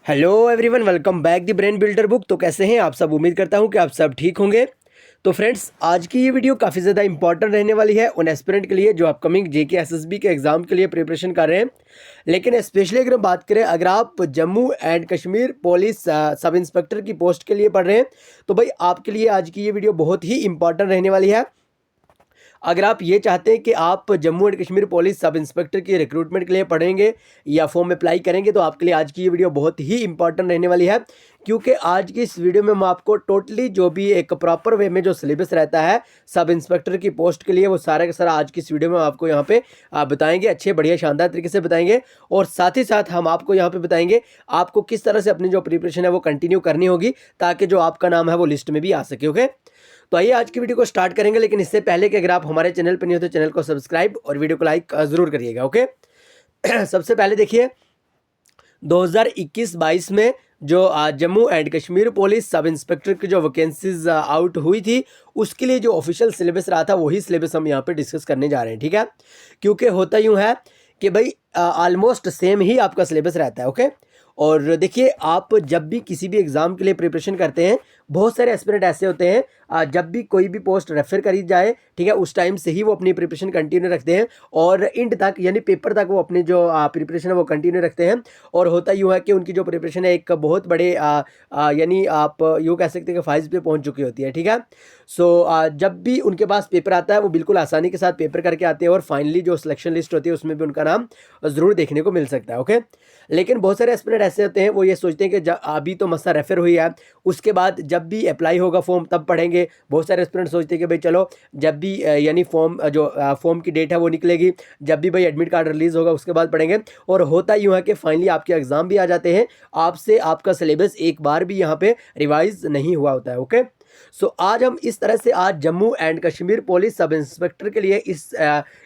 Hello everyone, welcome back the brain builder book. तो कैसे हैं आप सब? उम्मीद करता हूं कि आप सब ठीक होंगे। तो फ्रेंड्स, आज की ये वीडियो काफ़ी ज़्यादा इंपॉर्टेंट रहने वाली है उन एस्पिरेंट के लिए जो अपकमिंग जेके एसएसबी के एग्ज़ाम के लिए प्रिपरेशन कर रहे हैं। लेकिन स्पेशली अगर हम बात करें, अगर आप Jammu and Kashmir police sub inspector की पोस्ट के लिए पढ़ रहे हैं तो भाई आपके लिए आज की ये वीडियो बहुत ही इंपॉर्टेंट रहने वाली है। अगर आप ये चाहते हैं कि आप Jammu and Kashmir police sub inspector की रिक्रूटमेंट के लिए पढ़ेंगे या फॉर्म अप्लाई करेंगे तो आपके लिए आज की ये वीडियो बहुत ही इंपॉर्टेंट रहने वाली है, क्योंकि आज की इस वीडियो में हम आपको टोटली जो भी एक प्रॉपर वे में जो सिलेबस रहता है सब इंस्पेक्टर की पोस्ट के लिए वो सारा का सारा आज की इस वीडियो में आपको यहाँ पे बताएंगे, अच्छे बढ़िया शानदार तरीके से बताएंगे। और साथ ही साथ हम आपको यहाँ पे बताएंगे आपको किस तरह से अपनी जो प्रिपरेशन है वो कंटिन्यू करनी होगी ताकि जो आपका नाम है वो लिस्ट में भी आ सके। ओके, तो आइए आज की वीडियो को स्टार्ट करेंगे। लेकिन इससे पहले कि अगर आप हमारे चैनल पर नहीं हो तो चैनल को सब्सक्राइब और वीडियो को लाइक जरूर करिएगा। ओके सबसे पहले देखिए, 2021-22 में जो Jammu and Kashmir police sub inspector की जो वैकेंसीज आउट हुई थी उसके लिए जो ऑफिशियल सिलेबस रहा था वही सिलेबस हम यहाँ पे डिस्कस करने जा रहे हैं। ठीक है, क्योंकि होता यूँ है कि भाई ऑलमोस्ट सेम ही आपका सिलेबस रहता है। ओके, और देखिए, आप जब भी किसी भी एग्ज़ाम के लिए प्रिपरेशन करते हैं, बहुत सारे एस्पिरेंट ऐसे होते हैं जब भी कोई भी पोस्ट रेफर करी जाए, ठीक है, उस टाइम से ही वो अपनी प्रिपरेशन कंटिन्यू रखते हैं और इंड तक यानी पेपर तक वो अपनी जो प्रिपरेशन है वो कंटिन्यू रखते हैं। और होता यूँ है कि उनकी जो प्रिपरेशन है एक बहुत बड़े यानी आप यूँ कह सकते हैं कि फाइज पे पहुँच चुकी होती है। ठीक है, सो जब भी उनके पास पेपर आता है वो बिल्कुल आसानी के साथ पेपर करके आते हैं और फाइनली जो सिलेक्शन लिस्ट होती है उसमें भी उनका नाम ज़रूर देखने को मिल सकता है। ओके, लेकिन बहुत सारे एस्पिरेंट ऐसे होते हैं वो ये सोचते हैं कि अभी तो मसला रेफर हुई है, उसके बाद जब भी अप्लाई होगा फॉर्म तब पढ़ेंगे। बहुत सारे एस्पिरेंट सोचते हैं कि भाई चलो जब भी यानी फॉर्म जो फॉर्म की डेट है वो निकलेगी, जब भी भाई एडमिट कार्ड रिलीज़ होगा उसके बाद पढ़ेंगे। और होता यूँ है कि फाइनली आपके एग्ज़ाम भी आ जाते हैं, आपसे आपका सिलेबस एक बार भी यहाँ पे रिवाइज नहीं हुआ होता है। ओके, सो आज हम इस तरह से आज Jammu and Kashmir police sub inspector के लिए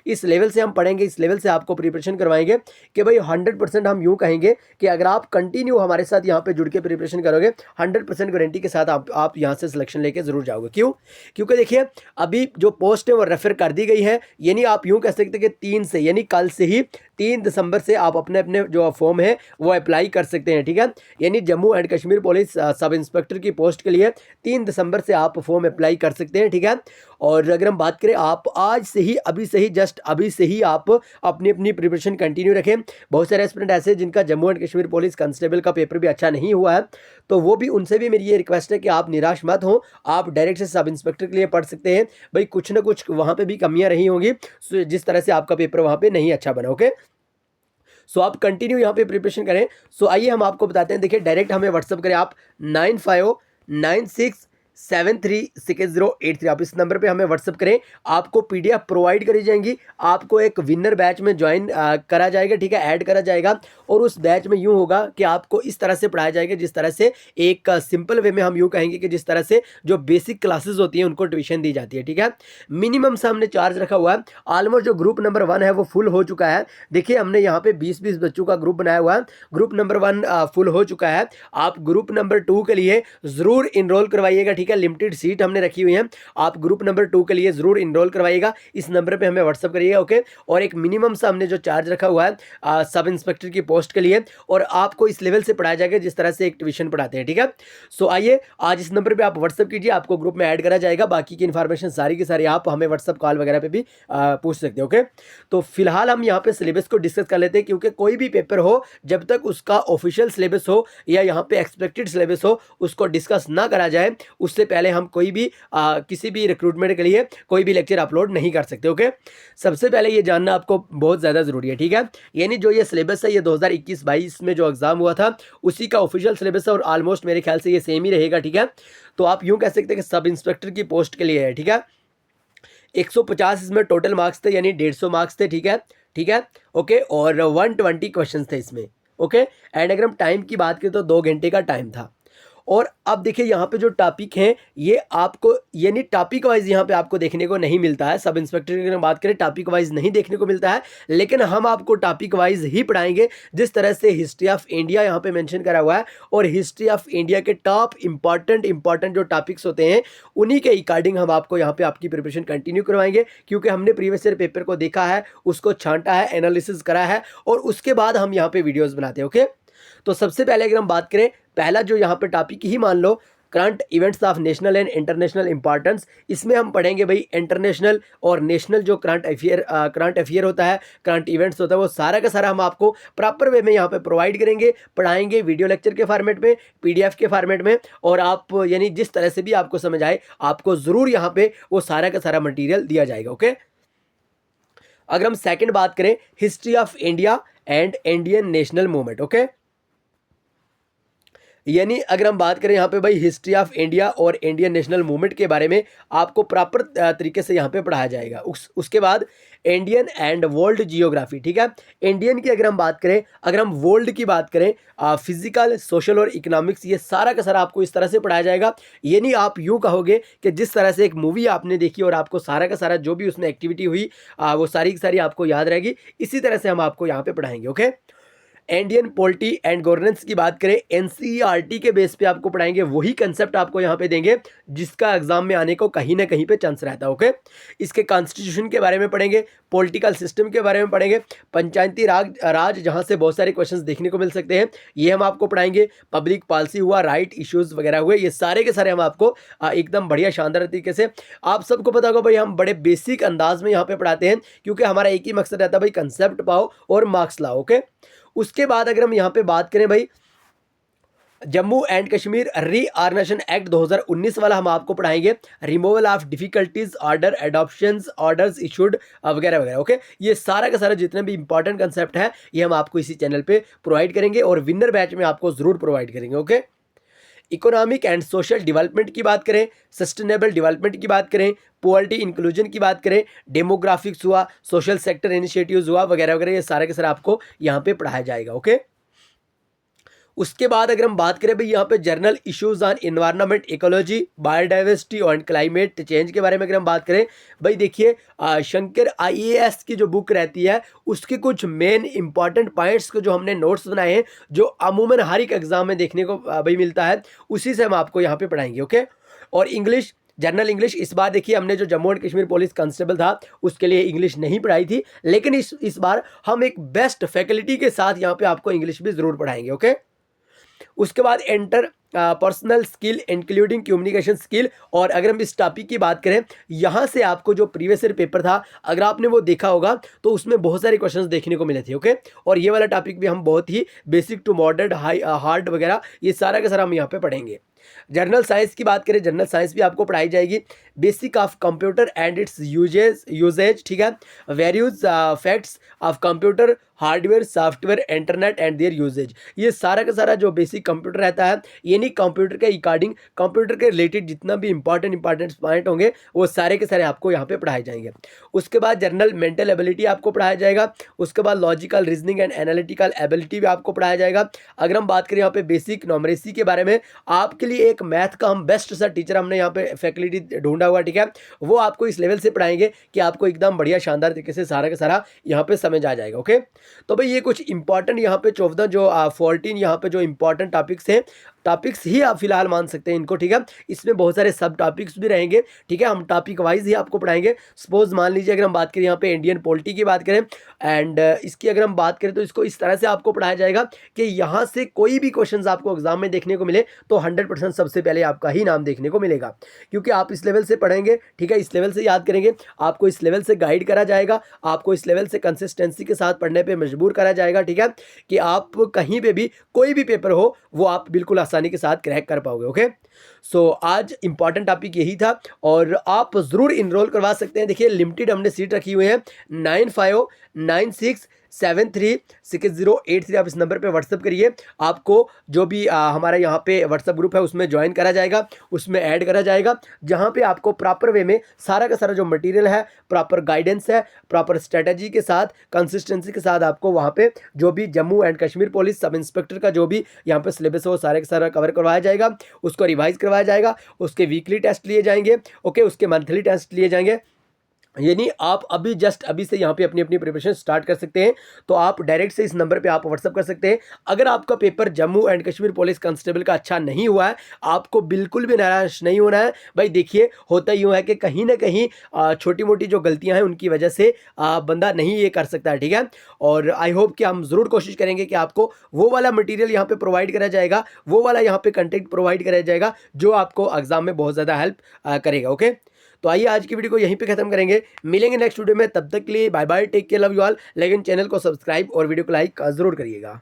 इस लेवल से हम पढ़ेंगे, इस लेवल से आपको प्रिपरेशन करवाएंगे कि भाई 100% हम यूँ कहेंगे कि अगर आप कंटिन्यू हमारे साथ यहाँ पे जुड़ के प्रिपरेशन करोगे 100% गारंटी के साथ आप यहाँ से सिलेक्शन लेके ज़रूर जाओगे। क्यों? क्योंकि देखिए, अभी जो पोस्ट है वो रेफर कर दी गई है, यानी आप यूँ कह सकते हैं कि 3 से यानी कल से ही 3 दिसंबर से आप अपने अपने जो फॉर्म है वो अप्लाई कर सकते हैं। ठीक है, यानी Jammu and Kashmir police sub inspector की पोस्ट के लिए 3 दिसंबर से आप फॉर्म अप्लाई कर सकते हैं। ठीक है, और अगर हम बात करें, आप आज से ही अभी से ही जस्ट अभी से ही आप अपनी अपनी प्रिपरेशन कंटिन्यू रखें। बहुत सारे एस्पिरेंट ऐसे जिनका Jammu and Kashmir police constable का पेपर भी अच्छा नहीं हुआ है, तो वो भी उनसे भी मेरी ये रिक्वेस्ट है कि आप निराश मत हो, आप डायरेक्ट से सब इंस्पेक्टर के लिए पढ़ सकते हैं। भाई कुछ ना कुछ वहाँ पे भी कमियाँ रही होंगी जिस तरह से आपका पेपर वहाँ पे नहीं अच्छा बना। ओके, सो आप कंटिन्यू यहाँ पे प्रिपरेशन करें। सो आइए हम आपको बताते हैं। देखिए, डायरेक्ट हमें व्हाट्सअप करें आप 9596736083। आप इस नंबर पे हमें व्हाट्सअप करें, आपको पीडीएफ प्रोवाइड करी जाएंगी, आपको एक विनर बैच में ज्वाइन करा जाएगा। ठीक है, ऐड करा जाएगा और उस बैच में यूँ होगा कि आपको इस तरह से पढ़ाया जाएगा जिस तरह से एक सिंपल वे में हम यूँ कहेंगे कि जिस तरह से जो बेसिक क्लासेस होती हैं उनको ट्यूशन दी जाती है। ठीक है, मिनिमम से हमने चार्ज रखा हुआ है। ऑलमोस्ट जो ग्रुप नंबर 1 है वो फुल हो चुका है। देखिए, हमने यहाँ पे 20-20 बच्चों का ग्रुप बनाया हुआ है। ग्रुप नंबर 1 फुल हो चुका है। आप ग्रुप नंबर 2 के लिए ज़रूर इनरोल करवाइएगा। ठीक है, लिमिटेड सीट हमने रखी हुई है, आप ग्रुप नंबर 2 के लिए ज़रूर इनरोल करवाइएगा। इस नंबर पे हमें व्हाट्सअप करिएगा। ओके, और एक मिनिमम सा हमने जो चार्ज रखा हुआ है सब इंस्पेक्टर की पोस्ट के लिए, और आपको इस लेवल से पढ़ाया जाएगा जिस तरह से एक ट्यूशन पढ़ाते हैं। ठीक है, सो आइए आज इस नंबर पे आप व्हाट्सअप कीजिए, आपको ग्रुप में ऐड करा जाएगा। बाकी की इन्फॉर्मेशन सारी की सारी आप हमें व्हाट्सअप कॉल वगैरह पे भी पूछ सकते हैं। ओके, तो फिलहाल हम यहाँ पे सिलेबस को डिस्कस कर लेते हैं, क्योंकि कोई भी पेपर हो जब तक उसका ऑफिशियल सिलेबस हो या यहाँ पे एक्सपेक्टेड सिलेबस हो उसको डिस्कस ना करा जाए उससे पहले हम कोई भी किसी भी रिक्रूटमेंट के लिए कोई भी लेक्चर अपलोड नहीं कर सकते। ओके, सबसे पहले ये जानना आपको बहुत ज़्यादा ज़रूरी है। ठीक है, यानी जो ये सिलेबस है ये 2021-22 में जो एग्ज़ाम हुआ था उसी का ऑफिशियल सिलेबस है और ऑलमोस्ट मेरे ख्याल से ये सेम ही रहेगा। ठीक है, तो आप यूँ कह सकते हैं कि सब इंस्पेक्टर की पोस्ट के लिए है। ठीक है, 150 इसमें टोटल मार्क्स थे, यानी 150 मार्क्स थे। ठीक है, ठीक है, ओके, और 120 क्वेश्चन थे इसमें। ओके, एंड अगर हम टाइम की बात करें तो 2 घंटे का टाइम था। और अब देखिए, यहाँ पे जो टॉपिक हैं ये आपको यानी टॉपिक वाइज यहाँ पे आपको देखने को नहीं मिलता है। सब इंस्पेक्टर की अगर बात करें टॉपिक वाइज नहीं देखने को मिलता है, लेकिन हम आपको टॉपिक वाइज ही पढ़ाएंगे। जिस तरह से हिस्ट्री ऑफ इंडिया यहाँ पे मेंशन करा हुआ है और हिस्ट्री ऑफ इंडिया के टॉप इंपॉर्टेंट जो टॉपिक्स होते हैं उन्हीं के अकॉर्डिंग हम आपको यहाँ पे आपकी प्रिपरेशन कंटिन्यू करवाएंगे, क्योंकि हमने प्रीवियस ईयर पेपर को देखा है, उसको छांटा है, एनालिसिस करा है और उसके बाद हम यहाँ पे वीडियोज़ बनाते हैं। ओके, तो सबसे पहले अगर हम बात करें, पहला जो यहाँ पे टॉपिक ही मान लो, current events of national and international importance. इसमें हम पढ़ेंगे भाई इंटरनेशनल और नेशनल जो करंट अफेयर होता है, करंट इवेंट्स होता है, वो सारा का सारा हम आपको प्रॉपर वे में यहाँ पे प्रोवाइड करेंगे, पढ़ाएंगे वीडियो लेक्चर के फॉर्मेट में, पीडीएफ के फॉर्मेट में, और आप यानी जिस तरह से भी आपको समझ आए आपको ज़रूर यहाँ पे वो सारा का सारा मटीरियल दिया जाएगा। ओके, अगर हम सेकंड बात करें, history of India and Indian national movement. Okay, यानी अगर हम बात करें यहाँ पे भाई हिस्ट्री ऑफ इंडिया और इंडियन नेशनल मूवमेंट के बारे में आपको प्रॉपर तरीके से यहाँ पे पढ़ाया जाएगा। उसके बाद इंडियन एंड वर्ल्ड जियोग्राफी, ठीक है। इंडियन की अगर हम बात करें, अगर हम वर्ल्ड की बात करें, फिजिकल, सोशल और इकोनॉमिक्स, ये सारा का सारा आपको इस तरह से पढ़ाया जाएगा। ये नहीं आप यूँ कहोगे कि जिस तरह से एक मूवी आपने देखी और आपको सारा का सारा जो भी उसमें एक्टिविटी हुई वो सारी की सारी आपको याद रहेगी, इसी तरह से हम आपको यहाँ पे पढ़ाएंगे। Okay, Indian polity and governance की बात करें, एनसीईआरटी के बेस पे आपको पढ़ाएंगे, वही कंसेप्ट आपको यहाँ पे देंगे जिसका एग्जाम में आने को कहीं ना कहीं पे चांस रहता है। ओके, इसके कॉन्स्टिट्यूशन के बारे में पढ़ेंगे, पॉलिटिकल सिस्टम के बारे में पढ़ेंगे, पंचायती राज जहाँ से बहुत सारे क्वेश्चंस देखने को मिल सकते हैं, ये हम आपको पढ़ाएंगे, पब्लिक पॉलिसी हुआ, राइट इश्यूज वगैरह हुए, ये सारे के सारे हम आपको एकदम बढ़िया शानदार तरीके से, आप सबको पता होगा भाई हम बड़े बेसिक अंदाज में यहाँ पे पढ़ाते हैं, क्योंकि हमारा एक ही मकसद रहता है भाई, कंसेप्ट पाओ और मार्क्स लाओ। ओके, उसके बाद अगर हम यहाँ पे बात करें भाई, Jammu and Kashmir reorganisation act 2019 वाला हम आपको पढ़ाएंगे, removal of difficulties order, adoptions orders issued वगैरह वगैरह। ओके, ये सारा का सारा जितने भी इंपॉर्टेंट कंसेप्ट है ये हम आपको इसी चैनल पे प्रोवाइड करेंगे और विनर बैच में आपको जरूर प्रोवाइड करेंगे। Okay, economic and social development की बात करें, सस्टेनेबल डेवलपमेंट की बात करें, पॉवर्टी इंक्लूजन की बात करें, डेमोग्राफिक्स हुआ, सोशल सेक्टर इनिशिएटिव्स हुआ वगैरह वगैरह, ये सारे के सारे आपको यहाँ पे पढ़ाया जाएगा। ओके, उसके बाद अगर हम बात करें भाई यहाँ पे journal issues on environment, ecology, biodiversity and climate change के बारे में अगर हम बात करें, भाई देखिए शंकर आईएएस की जो बुक रहती है उसके कुछ मेन इंपॉर्टेंट पॉइंट्स को जो हमने नोट्स बनाए हैं, जो अमूमन हर एक एग्जाम में देखने को भाई मिलता है, उसी से हम आपको यहाँ पे पढ़ाएंगे। ओके, और इंग्लिश, जनरल इंग्लिश, इस बार देखिए हमने जो Jammu and Kashmir police constable था उसके लिए इंग्लिश नहीं पढ़ाई थी, लेकिन इस बार हम एक बेस्ट फैकल्टी के साथ यहाँ पे आपको इंग्लिश भी जरूर पढ़ाएंगे। ओके, उसके बाद enter personal skill including communication skill, और अगर हम इस टॉपिक की बात करें, यहाँ से आपको जो प्रीवियस ईयर पेपर था अगर आपने वो देखा होगा तो उसमें बहुत सारे क्वेश्चंस देखने को मिले थे। ओके, और ये वाला टॉपिक भी हम बहुत ही बेसिक टू मॉडर्न हार्ड वगैरह ये सारा का सारा हम यहाँ पे पढ़ेंगे। जनरल साइंस की बात करें, जनरल साइंस भी आपको पढ़ाई जाएगी, basic of computer and its uses, ठीक है, various facts of computer, hardware, software, internet and their uses, ये सारा का सारा जो बेसिक कंप्यूटर रहता है, यानी कंप्यूटर के अकॉर्डिंग कंप्यूटर के रिलेटेड जितना भी इंपॉर्टेंट पॉइंट होंगे वो सारे के सारे आपको यहाँ पे पढ़ाए जाएंगे। उसके बाद जनरल मेंटल एबिलिटी आपको पढ़ाया जाएगा, उसके बाद logical reasoning and analytical ability भी आपको पढ़ाया जाएगा। अगर हम बात करें यहाँ पे बेसिक न्यूमरेसी के बारे में, आपके लिए एक मैथ का हम बेस्ट सा टीचर हमने यहाँ पे फैकल्टी ढूंढा हुआ, ठीक है, वो आपको इस लेवल से पढ़ाएंगे कि आपको एकदम बढ़िया शानदार तरीके से सारा का सारा यहाँ पे समझ आ जाएगा। ओके, तो भाई ये कुछ इंपॉर्टेंट यहाँ पे 14 जो 14 यहाँ पे जो इंपॉर्टेंट टॉपिक्स हैं, टॉपिक्स ही आप फिलहाल मान सकते हैं इनको, ठीक है। इसमें बहुत सारे सब टॉपिक्स भी रहेंगे, ठीक है, हम टॉपिक वाइज ही आपको पढ़ाएंगे। सपोज मान लीजिए अगर हम बात करें यहाँ पे इंडियन पॉलिटी की बात करें एंड इसकी अगर हम बात करें तो इसको इस तरह से आपको पढ़ाया जाएगा कि यहाँ से कोई भी क्वेश्चंस आपको एग्जाम में देखने को मिले तो 100% सबसे पहले आपका ही नाम देखने को मिलेगा, क्योंकि आप इस लेवल से पढ़ेंगे, ठीक है, इस लेवल से याद करेंगे, आपको इस लेवल से गाइड करा जाएगा, आपको इस लेवल से कंसिस्टेंसी के साथ पढ़ने पर मजबूर करा जाएगा, ठीक है, कि आप कहीं पर भी कोई भी पेपर हो वो आप बिल्कुल आसानी के साथ क्रैक कर पाओगे। ओके, सो आज इंपॉर्टेंट टॉपिक यही था और आप जरूर इनरोल करवा सकते हैं। देखिए लिमिटेड हमने सीट रखी हुई है 9596736083, आप इस नंबर पे व्हाट्सअप करिए, आपको जो भी हमारा यहाँ पे व्हाट्सअप ग्रुप है उसमें ज्वाइन करा जाएगा, उसमें ऐड करा जाएगा, जहाँ पे आपको प्रॉपर वे में सारा का सारा जो मटेरियल है, प्रॉपर गाइडेंस है, प्रॉपर स्ट्रेटजी के साथ, कंसिस्टेंसी के साथ आपको वहाँ पे जो भी Jammu and Kashmir police sub inspector का जो भी यहाँ पे सिलेबस है वो सारे का सारा कवर करवाया जाएगा, उसको रिवाइज करवाया जाएगा, उसके वीकली टेस्ट लिए जाएंगे, ओके, उसके मंथली टेस्ट लिए जाएंगे, यानी आप अभी जस्ट अभी से यहाँ पे अपनी अपनी प्रिपरेशन स्टार्ट कर सकते हैं। तो आप डायरेक्ट से इस नंबर पे आप व्हाट्सअप कर सकते हैं। अगर आपका paper Jammu and Kashmir police constable का अच्छा नहीं हुआ है, आपको बिल्कुल भी निराश नहीं होना है। भाई देखिए, होता यूँ है कि कहीं ना कहीं छोटी मोटी जो गलतियां हैं उनकी वजह से बंदा नहीं ये कर सकता है, ठीक है। और आई होप कि हम ज़रूर कोशिश करेंगे कि आपको वो वाला मटीरियल यहाँ पे प्रोवाइड करा जाएगा, वो वाला यहाँ पे कंटेंट प्रोवाइड कराया जाएगा जो आपको एग्जाम में बहुत ज़्यादा हेल्प करेगा। ओके, तो आइए आज की वीडियो को यहीं पे खत्म करेंगे। मिलेंगे नेक्स्ट वीडियो में, तब तक के लिए bye bye, take care, love you all. लेकिन चैनल को सब्सक्राइब और वीडियो को लाइक जरूर करिएगा।